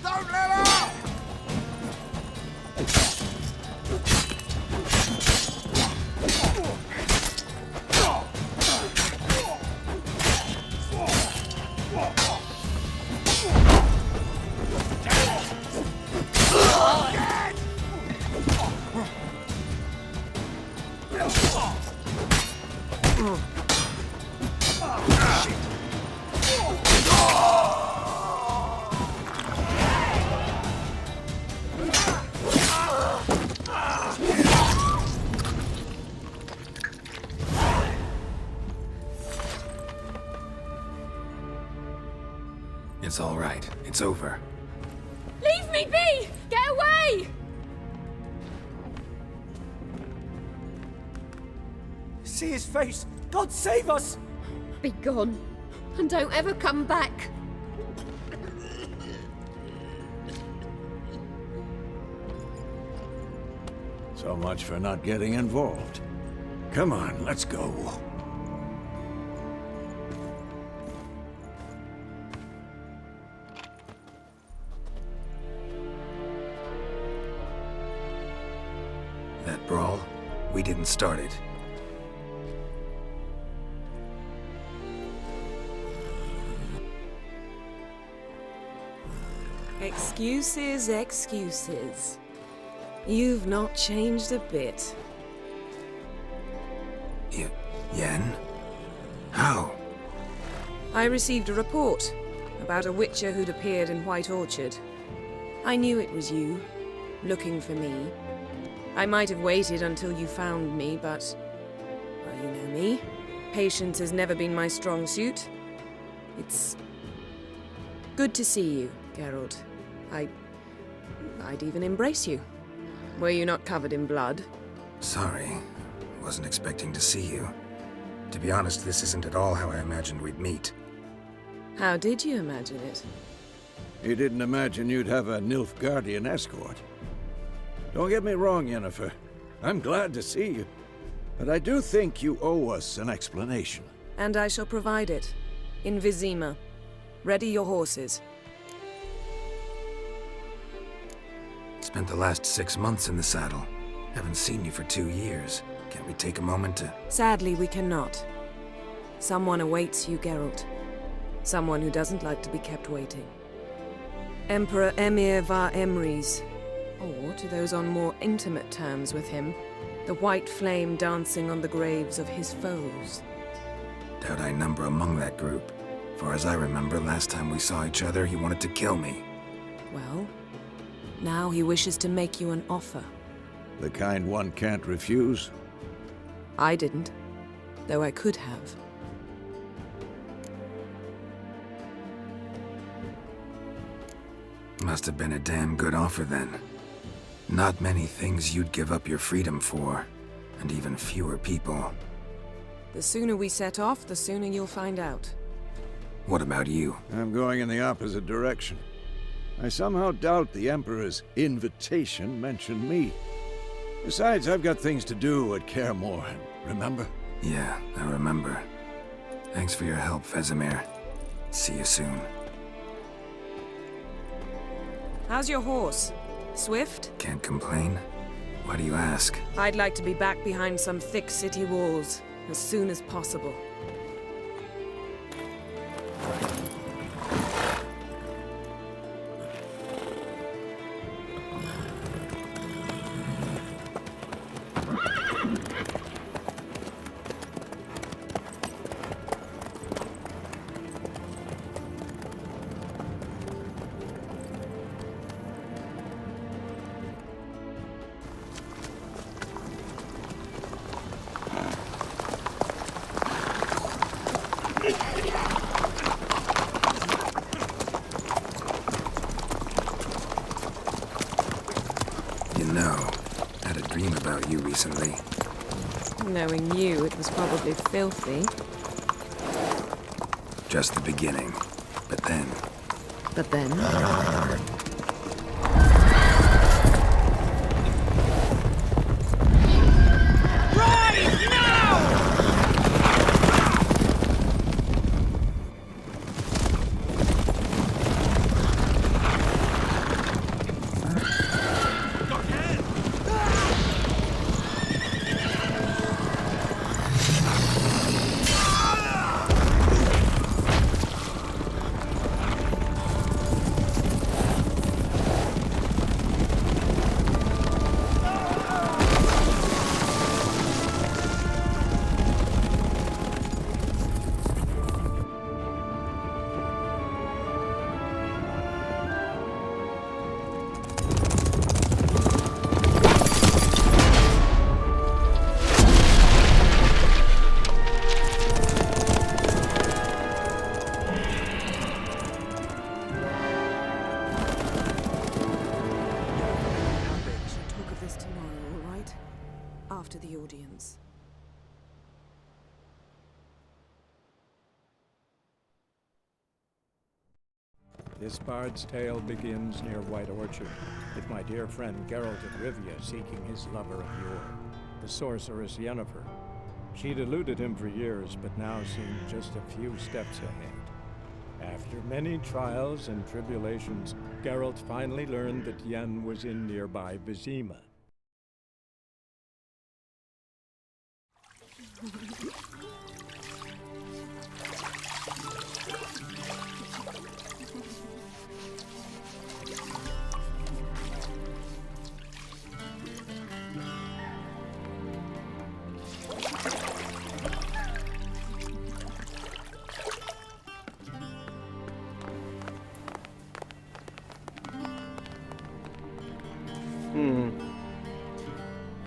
Don't let up! It's all right. It's over. Leave me be! Get away! See his face! God save us! Be gone. And don't ever come back. So much for not getting involved. Come on, let's go. That brawl, we didn't start it. Excuses, excuses. You've not changed a bit. Yen? How? I received a report about a witcher who'd appeared in White Orchard. I knew it was you, looking for me. I might have waited until you found me, but... well, you know me. Patience has never been my strong suit. It's... good to see you, Geralt. I'd even embrace you. Were you not covered in blood? Sorry. Wasn't expecting to see you. To be honest, this isn't at all how I imagined we'd meet. How did you imagine it? You didn't imagine you'd have a Nilfgaardian escort. Don't get me wrong, Yennifer. I'm glad to see you. But I do think you owe us an explanation. And I shall provide it. In Vizima. Ready your horses. Spent the last 6 months in the saddle. Haven't seen you for 2 years. Can't we take a moment to... Sadly, we cannot. Someone awaits you, Geralt. Someone who doesn't like to be kept waiting. Emperor Emir var Emrys. Or, to those on more intimate terms with him, the white flame dancing on the graves of his foes. Doubt I number among that group. For as I remember, last time we saw each other, he wanted to kill me. Well, now he wishes to make you an offer. The kind one can't refuse. I didn't, though I could have. Must have been a damn good offer then. Not many things you'd give up your freedom for, and even fewer people. The sooner we set off, the sooner you'll find out. What about you? I'm going in the opposite direction. I somehow doubt the Emperor's invitation mentioned me. Besides, I've got things to do at Kaer Morhen, remember? Yeah, I remember. Thanks for your help, Vesemir. See you soon. How's your horse? Swift? Can't complain. Why do you ask? I'd like to be back behind some thick city walls as soon as possible. You know, I had a dream about you recently. Knowing you, it was probably filthy. Just the beginning. But then... But then... This bard's tale begins near White Orchard, with my dear friend Geralt of Rivia seeking his lover of yore, the sorceress Yennifer. She'd eluded him for years, but now seemed just a few steps ahead. After many trials and tribulations, Geralt finally learned that Yen was in nearby Vizima.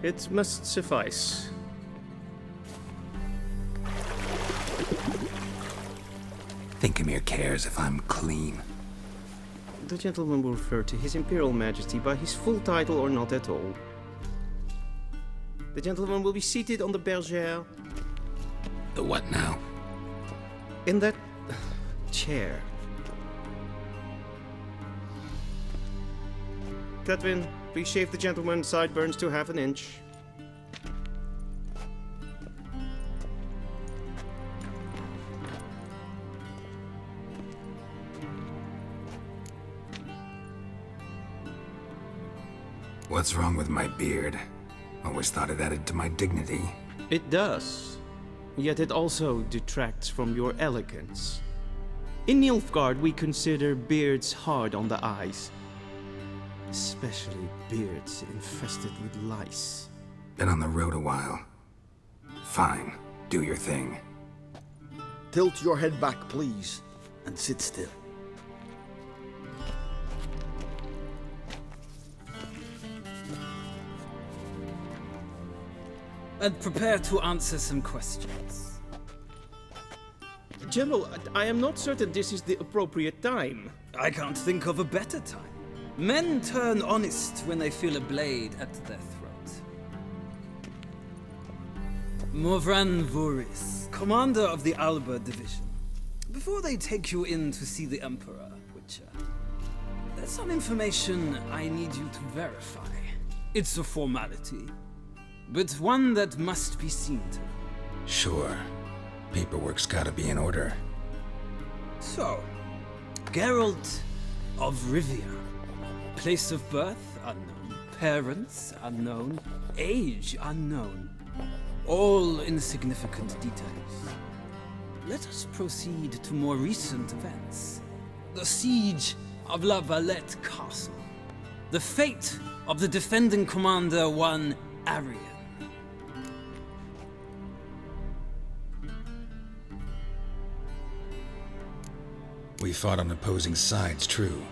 It must suffice. Thinkamere cares if I'm clean. The gentleman will refer to His Imperial Majesty by his full title or not at all. The gentleman will be seated on the bergère. The what now? In that chair. Catwin, please shave the gentleman's sideburns to half an inch. What's wrong with my beard? Always thought it added to my dignity. It does. Yet it also detracts from your elegance. In Nilfgaard, we consider beards hard on the eyes. Especially beards infested with lice. Been on the road a while. Fine, do your thing. Tilt your head back, please, and sit still. And prepare to answer some questions. General, I am not certain this is the appropriate time. I can't think of a better time. Men turn honest when they feel a blade at their throat. Morvran Voris, commander of the Alba Division. Before they take you in to see the Emperor, Witcher, there's some information I need you to verify. It's a formality, but one that must be seen to. Sure. Paperwork's gotta be in order. So, Geralt of Rivia. Place of birth unknown, parents unknown, age unknown. All insignificant details. Let us proceed to more recent events. The siege of La Valette Castle. The fate of the defending commander, one Arian. We fought on opposing sides, true.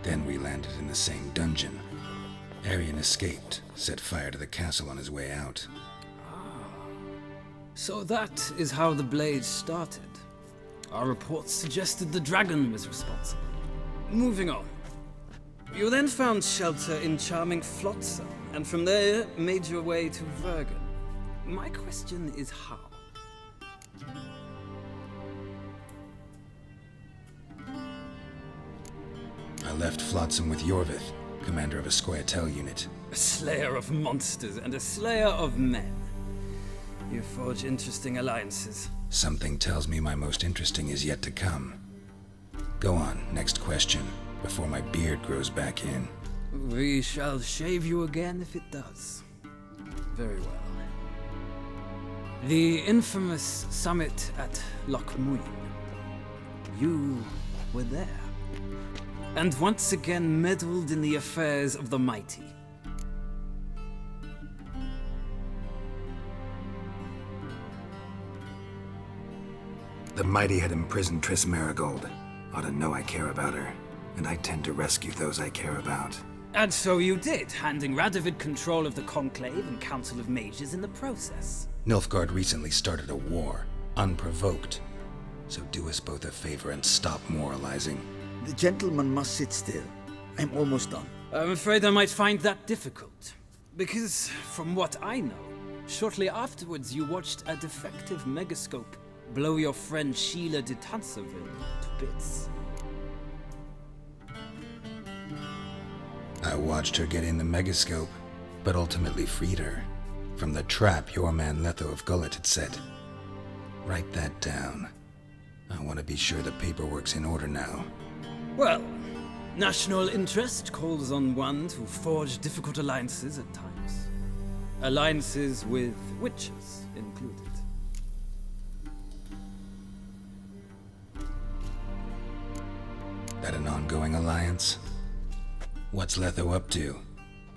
Then we landed in the same dungeon. Arian escaped, set fire to the castle on his way out. So that is how the blade started. Our reports suggested the dragon was responsible. Moving on. You then found shelter in charming Flotsam, and from there made your way to Vergen. My question is how? I left Flotsam with Yorvith, commander of a Scoia'tael unit. A slayer of monsters and a slayer of men. You forge interesting alliances. Something tells me my most interesting is yet to come. Go on, next question, before my beard grows back in. We shall shave you again if it does. Very well. The infamous summit at Loch Muin. You were there. And once again meddled in the affairs of the mighty. The mighty had imprisoned Triss Marigold. Ought to know I care about her, and I tend to rescue those I care about. And so you did, handing Radovid control of the Conclave and Council of Mages in the process. Nilfgaard recently started a war, unprovoked. So do us both a favor and stop moralizing. The gentleman must sit still. I'm almost done. I'm afraid I might find that difficult. Because, from what I know, shortly afterwards you watched a defective megascope blow your friend Sheila de Tanserville to bits. I watched her get in the megascope, but ultimately freed her from the trap your man Letho of Gullet had set. Write that down. I want to be sure the paperwork's in order now. Well, national interest calls on one to forge difficult alliances at times. Alliances with witches included. That an ongoing alliance? What's Letho up to?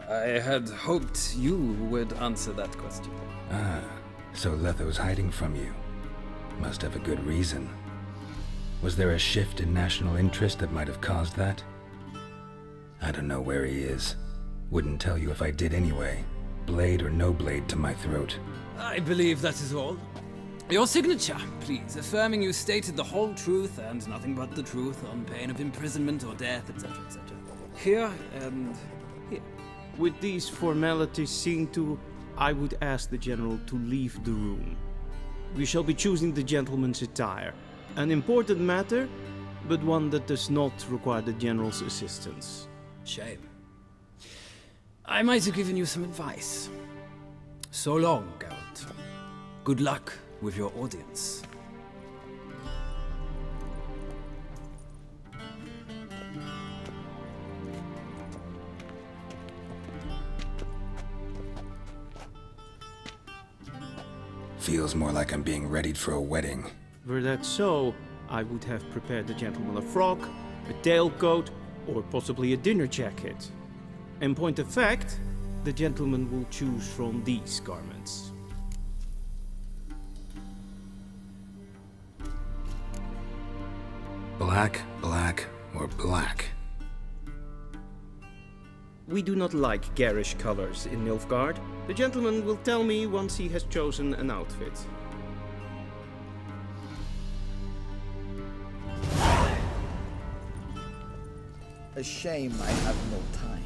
I had hoped you would answer that question. Ah, so Letho's hiding from you. Must have a good reason. Was there a shift in national interest that might have caused that? I don't know where he is. Wouldn't tell you if I did anyway. Blade or no blade to my throat. I believe that is all. Your signature, please, affirming you stated the whole truth and nothing but the truth on pain of imprisonment or death, etc., etc. Here and here. With these formalities seen to, I would ask the General to leave the room. We shall be choosing the gentleman's attire. An important matter, but one that does not require the General's assistance. Shame. I might have given you some advice. So long, Geralt. Good luck with your audience. Feels more like I'm being readied for a wedding. Were that so, I would have prepared the gentleman a frock, a tailcoat, or possibly a dinner jacket. In point of fact, the gentleman will choose from these garments. Black, black, or black? We do not like garish colors in Nilfgaard. The gentleman will tell me once he has chosen an outfit. A shame I have no time.